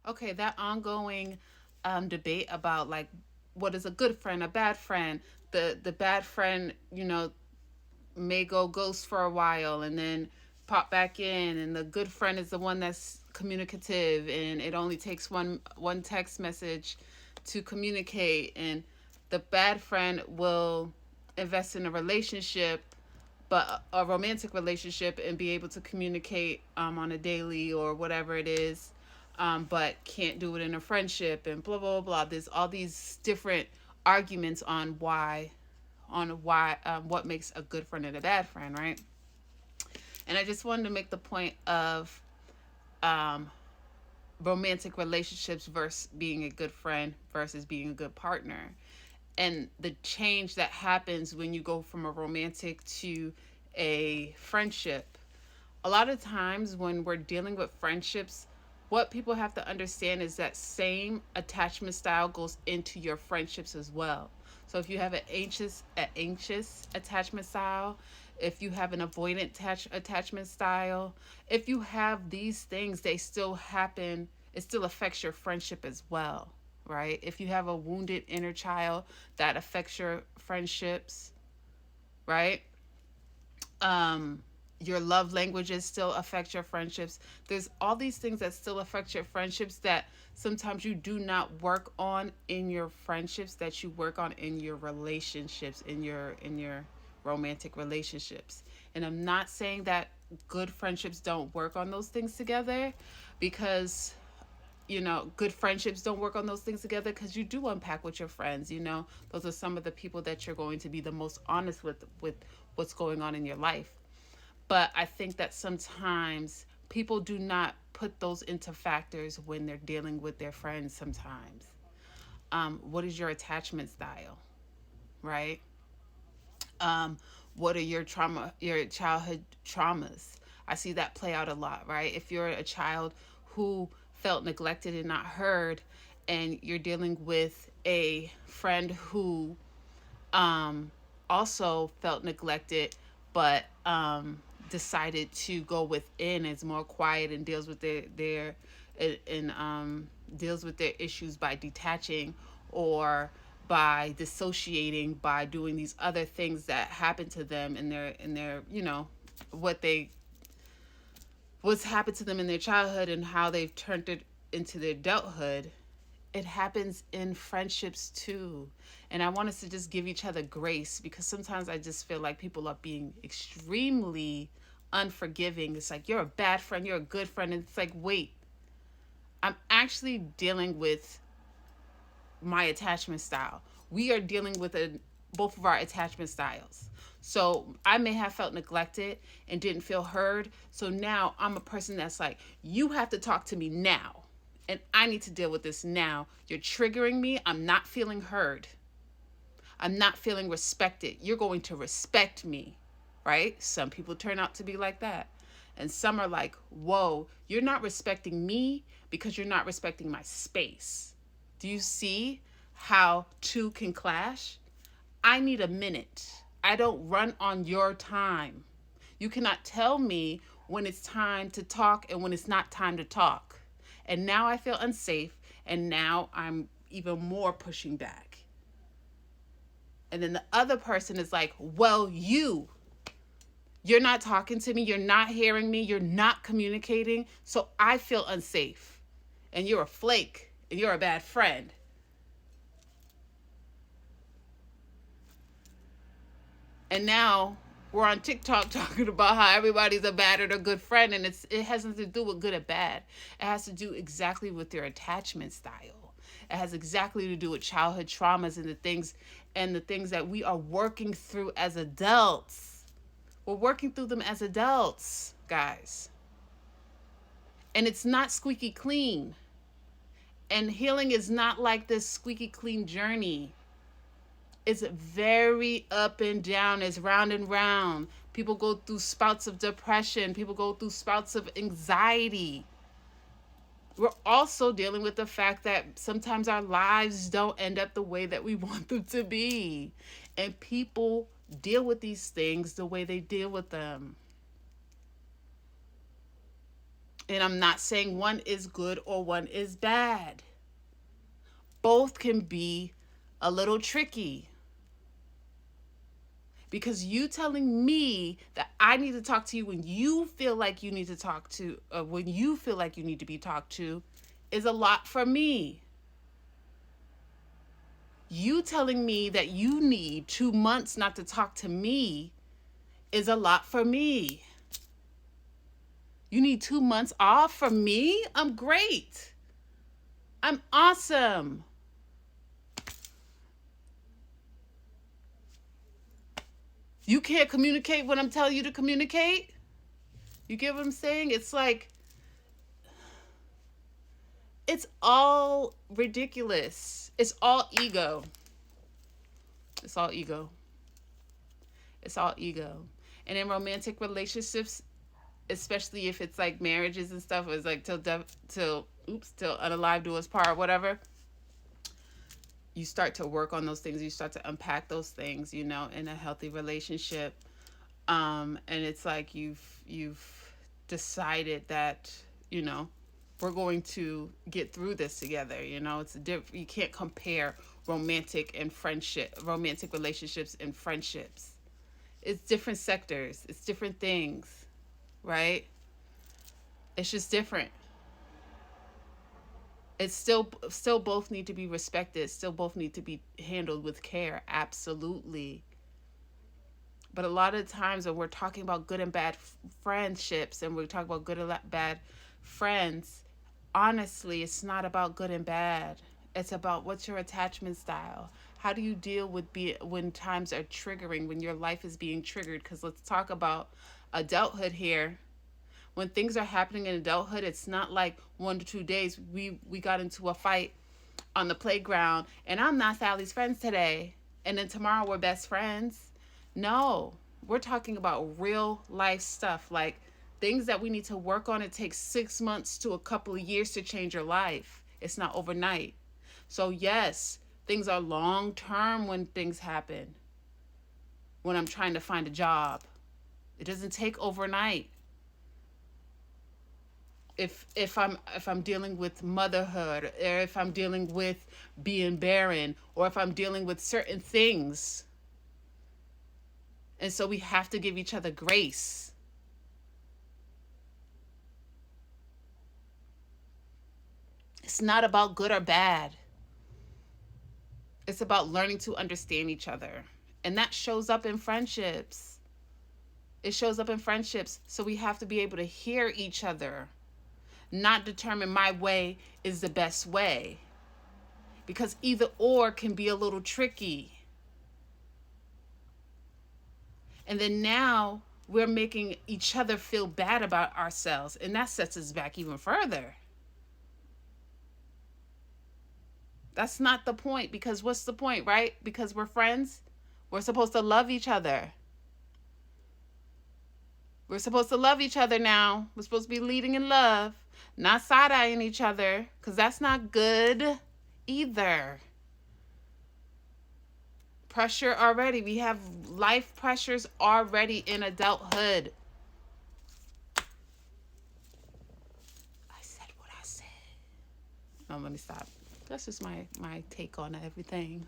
Okay, that ongoing debate about like what is a good friend, a bad friend. The bad friend, may go ghost for a while and then pop back in, and the good friend is the one that's communicative and it only takes one text message to communicate, and the bad friend will invest in a relationship, but a romantic relationship, and be able to communicate on a daily or whatever it is, but can't do it in a friendship, and blah blah blah. There's all these different arguments on why what makes a good friend and a bad friend, right? And I just wanted to make the point of um, romantic relationships versus being a good friend versus being a good partner, and the change that happens when you go from a romantic to a friendship. A lot of times when we're dealing with friendships, what people have to understand is that same attachment style goes into your friendships as well. So if you have an anxious attachment style, if you have an avoidant attachment style, if you have these things, they still happen. It still affects your friendship as well, right? If you have a wounded inner child, that affects your friendships, right? um your love languages still affect your friendships. There's all these things that still affect your friendships that sometimes you do not work on in your friendships, that you work on in your relationships, in your romantic relationships. And I'm not saying that good friendships don't work on those things together, because good friendships don't work on those things together, because you do unpack with your friends. Those are some of the people that you're going to be the most honest with what's going on in your life. But I think that sometimes people do not put those into factors when they're dealing with their friends sometimes. What is your attachment style, right? um, what are your childhood traumas? I see that play out a lot, right? If you're a child who felt neglected and not heard, and you're dealing with a friend who also felt neglected, but decided to go within, is more quiet, and deals with their and deals with their issues by detaching, or by dissociating, by doing these other things that happen to them in their what they what's happened to them in their childhood, and how they've turned it into their adulthood. It happens in friendships too. And I want us to just give each other grace, because sometimes I just feel like people are being extremely unforgiving. It's like, you're a bad friend, you're a good friend. And it's like, wait, I'm actually dealing with my attachment style. We are dealing with both of our attachment styles. So I may have felt neglected and didn't feel heard. So now I'm a person that's like, you have to talk to me now. And I need to deal with this now. You're triggering me. I'm not feeling heard. I'm not feeling respected. You're going to respect me, right? Some people turn out to be like that. And some are like, whoa, you're not respecting me because you're not respecting my space. Do you see how two can clash? I need a minute. I don't run on your time. You cannot tell me when it's time to talk and when it's not time to talk. And now I feel unsafe, and now I'm even more pushing back. And then the other person is like, well, you're not talking to me, you're not hearing me, you're not communicating, so I feel unsafe. And you're a flake, and you're a bad friend. And now we're on TikTok talking about how everybody's a bad or a good friend, and it has nothing to do with good or bad. It has to do exactly with your attachment style. It has exactly to do with childhood traumas and the things that we are working through as adults. We're working through them as adults, guys. And it's not squeaky clean. And healing is not like this squeaky clean journey. It's very up and down. It's round and round. People go through spouts of depression. People go through spouts of anxiety. We're also dealing with the fact that sometimes our lives don't end up the way that we want them to be. And people deal with these things the way they deal with them. And I'm not saying one is good or one is bad. Both can be a little tricky. Because you telling me that I need to talk to you when you feel like you need to talk to, when you feel like you need to be talked to, is a lot for me. You telling me that you need 2 months not to talk to me is a lot for me. You need 2 months off from me? I'm great. I'm awesome. You can't communicate when I'm telling you to communicate? You get what I'm saying? It's like, it's all ridiculous. It's all ego. It's all ego. It's all ego. And in romantic relationships, especially if it's like marriages and stuff, it's like till unalive do us part or whatever. You start to work on those things. You start to unpack those things, in a healthy relationship. And it's like you've decided that, we're going to get through this together. It's you can't compare romantic relationships and friendships. It's different sectors. It's different things, right? It's just different. It's still both need to be respected. Still both need to be handled with care. Absolutely. But a lot of times when we're talking about good and bad friendships, and we're talking about good and bad friends, honestly, it's not about good and bad. It's about what's your attachment style. How do you deal with when times are triggering, when your life is being triggered? Because let's talk about adulthood here. When things are happening in adulthood, it's not like 1 to 2 days. We got into a fight on the playground, and I'm not Sally's friends today, and then tomorrow we're best friends. No, we're talking about real life stuff, like things that we need to work on. It takes 6 months to a couple of years to change your life. It's not overnight. So yes, things are long term when things happen. When I'm trying to find a job, it doesn't take overnight. If I'm dealing with motherhood, or if I'm dealing with being barren, or if I'm dealing with certain things. And so we have to give each other grace. It's not about good or bad. It's about learning to understand each other. And that shows up in friendships. It shows up in friendships. So we have to be able to hear each other. Not determine my way is the best way. Because either or can be a little tricky. And then now we're making each other feel bad about ourselves. And that sets us back even further. That's not the point. Because what's the point, right? Because we're friends. We're supposed to love each other. We're supposed to love each other now. We're supposed to be leading in love. Not side-eyeing each other. Because that's not good either. Pressure already. We have life pressures already in adulthood. I said what I said. No, let me stop. That's just my take on everything.